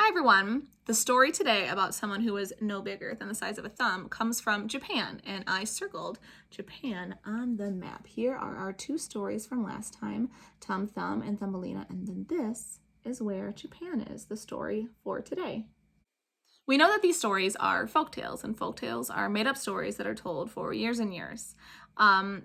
everyone. The story today about someone who is no bigger than the size of a thumb comes from Japan, and I circled Japan on the map. Here are our two stories from last time, Tum Thumb and Thumbelina, and then this is where Japan is, the story for today. We know that these stories are folktales, and folktales are made-up stories that are told for years and years.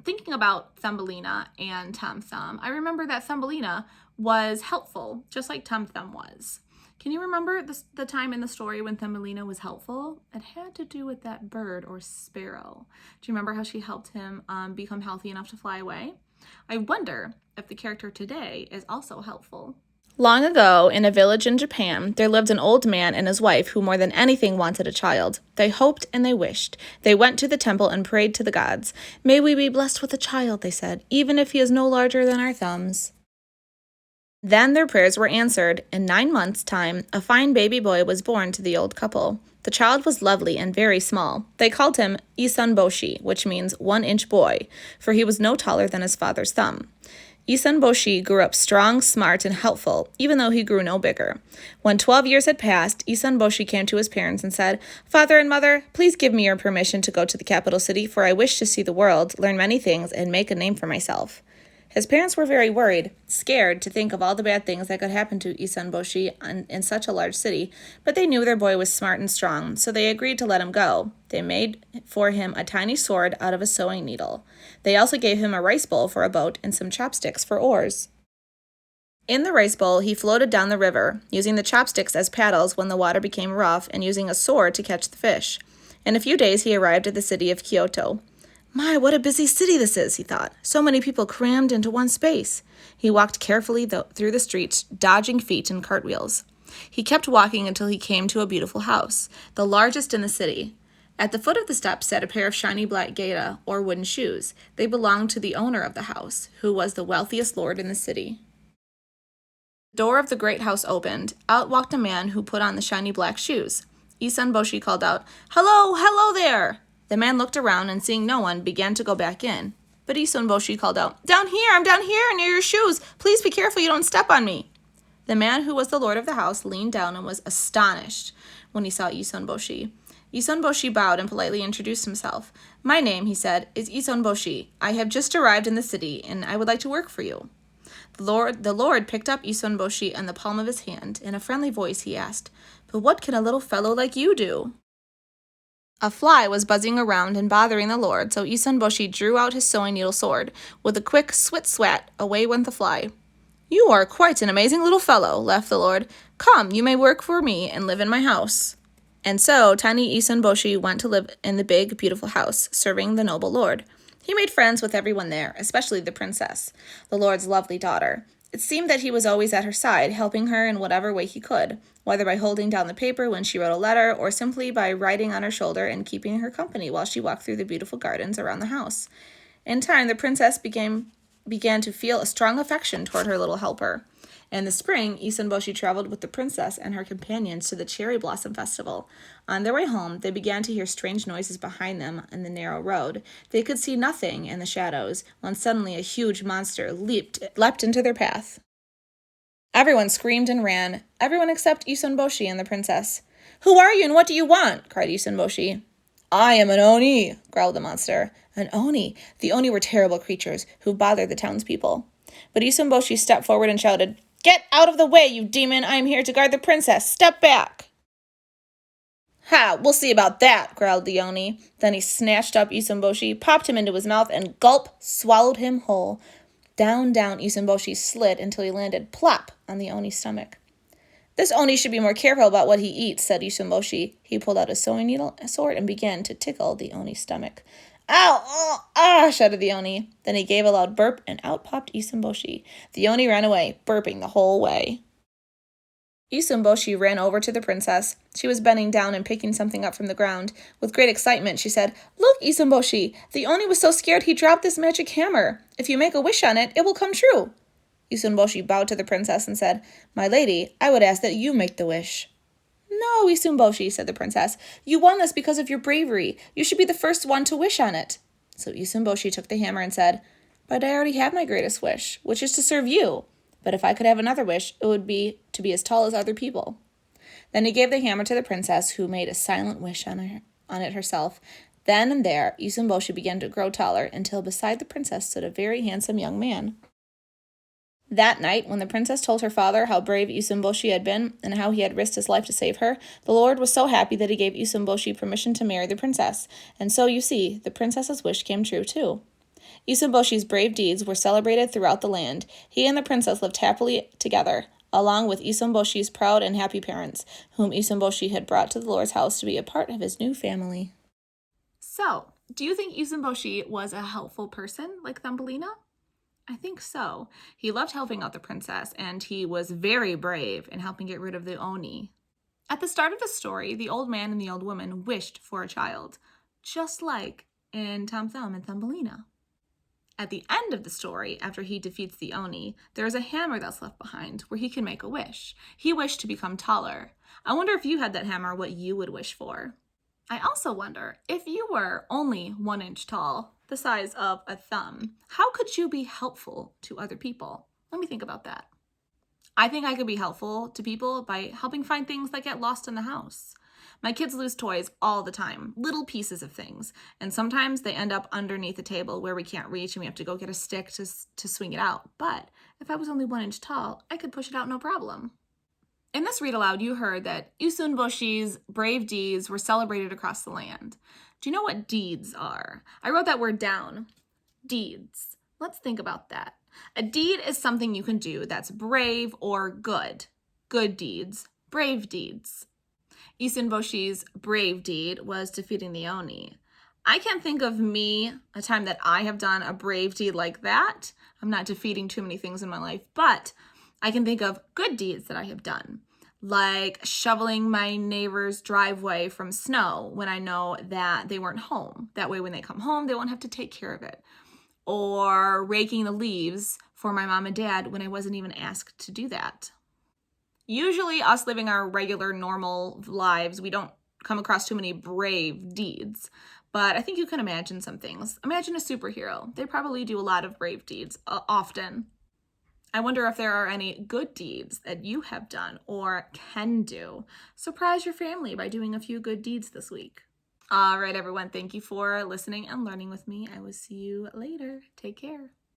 Thinking about Thumbelina and Tum Thumb, I remember that Thumbelina was helpful, just like Tum Thumb was. Can you remember the time in the story when Thumbelina was helpful? It had to do with that bird or sparrow. Do you remember how she helped him become healthy enough to fly away? I wonder if the character today is also helpful. Long ago, in a village in Japan, there lived an old man and his wife who more than anything wanted a child. They hoped and they wished. They went to the temple and prayed to the gods. "May we be blessed with a child," they said, "even if he is no larger than our thumbs." Then their prayers were answered. In 9 months' time, a fine baby boy was born to the old couple. The child was lovely and very small. They called him Issun Boshi, which means 1-inch boy, for he was no taller than his father's thumb. Issun Boshi grew up strong, smart, and helpful, even though he grew no bigger. When 12 years had passed, Issun Boshi came to his parents and said, "Father and Mother, please give me your permission to go to the capital city, for I wish to see the world, learn many things, and make a name for myself." His parents were very worried, scared to think of all the bad things that could happen to Issun Boshi in such a large city, but they knew their boy was smart and strong, so they agreed to let him go. They made for him a tiny sword out of a sewing needle. They also gave him a rice bowl for a boat and some chopsticks for oars. In the rice bowl, he floated down the river, using the chopsticks as paddles when the water became rough and using a sword to catch the fish. In a few days, he arrived at the city of Kyoto. "My, what a busy city this is," he thought. "So many people crammed into one space." He walked carefully through the streets, dodging feet and cartwheels. He kept walking until he came to a beautiful house, the largest in the city. At the foot of the steps sat a pair of shiny black geta, or wooden shoes. They belonged to the owner of the house, who was the wealthiest lord in the city. The door of the great house opened. Out walked a man who put on the shiny black shoes. Issun Boshi called out, "Hello, hello there!" The man looked around and seeing no one began to go back in. But Issun Boshi called out, I'm down here near your shoes. Please be careful you don't step on me." The man who was the lord of the house leaned down and was astonished when he saw Issun Boshi. Issun Boshi bowed and politely introduced himself. "My name," he said, "is Issun Boshi. I have just arrived in the city and I would like to work for you." The Lord picked up Issun Boshi in the palm of his hand. In a friendly voice he asked, "But what can a little fellow like you do?" A fly was buzzing around and bothering the Lord, so Issun Boshi drew out his sewing needle sword. With a quick swat, away went the fly. "You are quite an amazing little fellow," laughed the Lord. "Come, you may work for me and live in my house." And so tiny Issun Boshi went to live in the big, beautiful house, serving the noble Lord. He made friends with everyone there, especially the princess, the Lord's lovely daughter. It seemed that he was always at her side, helping her in whatever way he could, whether by holding down the paper when she wrote a letter, or simply by riding on her shoulder and keeping her company while she walked through the beautiful gardens around the house. In time, the princess began to feel a strong affection toward her little helper. In the spring, Issun Boshi traveled with the princess and her companions to the Cherry Blossom Festival. On their way home, they began to hear strange noises behind them in the narrow road. They could see nothing in the shadows, when suddenly a huge monster leapt into their path. Everyone screamed and ran, everyone except Issun Boshi and the princess. "Who are you and what do you want?" cried Issun Boshi. "I am an Oni," growled the monster. An Oni! The Oni were terrible creatures who bothered the townspeople. But Issun Boshi stepped forward and shouted, "Get out of the way, you demon! I am here to guard the princess! Step back!" "Ha! We'll see about that!" growled the Oni. Then he snatched up Issun Boshi, popped him into his mouth, and gulp, swallowed him whole. Down Issun Boshi slid until he landed plop on the Oni's stomach. "This Oni should be more careful about what he eats," said Issun Boshi. He pulled out a sewing needle, a sword, and began to tickle the Oni's stomach. "Ow! Oh, ah!" shouted the Oni. Then he gave a loud burp, and out popped Issun Boshi. The Oni ran away, burping the whole way. Issun Boshi ran over to the princess. She was bending down and picking something up from the ground. With great excitement, she said, "Look, Issun Boshi! The Oni was so scared he dropped this magic hammer. If you make a wish on it, it will come true." Issun Boshi bowed to the princess and said, "My lady, I would ask that you make the wish." "No, Issun Boshi," said the princess. "You won this because of your bravery. You should be the first one to wish on it." So Issun Boshi took the hammer and said, "But I already have my greatest wish, which is to serve you. But if I could have another wish, it would be to be as tall as other people." Then he gave the hammer to the princess, who made a silent wish on it herself. Then and there, Issun Boshi began to grow taller, until beside the princess stood a very handsome young man. That night, when the princess told her father how brave Issun Boshi had been, and how he had risked his life to save her, the Lord was so happy that he gave Issun Boshi permission to marry the princess. And so, you see, the princess's wish came true, too. Issun Boshi's brave deeds were celebrated throughout the land. He and the princess lived happily together, along with Issun Boshi's proud and happy parents, whom Issun Boshi had brought to the Lord's house to be a part of his new family. So, do you think Issun Boshi was a helpful person like Thumbelina? I think so. He loved helping out the princess, and he was very brave in helping get rid of the Oni. At the start of the story, the old man and the old woman wished for a child, just like in Tom Thumb and Thumbelina. At the end of the story, after he defeats the Oni, there is a hammer that's left behind where he can make a wish. He wished to become taller. I wonder if you had that hammer, what you would wish for. I also wonder, if you were only 1 inch tall, the size of a thumb, how could you be helpful to other people? Let me think about that. I think I could be helpful to people by helping find things that get lost in the house. My kids lose toys all the time, little pieces of things, and sometimes they end up underneath the table where we can't reach and we have to go get a stick to swing it out. But if I was only 1 inch tall, I could push it out no problem. In this read aloud, you heard that Issun Boshi's brave deeds were celebrated across the land. Do you know what deeds are? I wrote that word down. Deeds. Let's think about that. A deed is something you can do that's brave or good. Good deeds, brave deeds. Issun Boshi's brave deed was defeating the Oni. I can't think of a time that I have done a brave deed like that. I'm not defeating too many things in my life, but I can think of good deeds that I have done, like shoveling my neighbor's driveway from snow when I know that they weren't home. That way when they come home, they won't have to take care of it. Or raking the leaves for my mom and dad when I wasn't even asked to do that. Usually us living our regular, normal lives, we don't come across too many brave deeds. But I think you can imagine some things. Imagine a superhero. They probably do a lot of brave deeds often. I wonder if there are any good deeds that you have done or can do. Surprise your family by doing a few good deeds this week. All right, everyone. Thank you for listening and learning with me. I will see you later. Take care.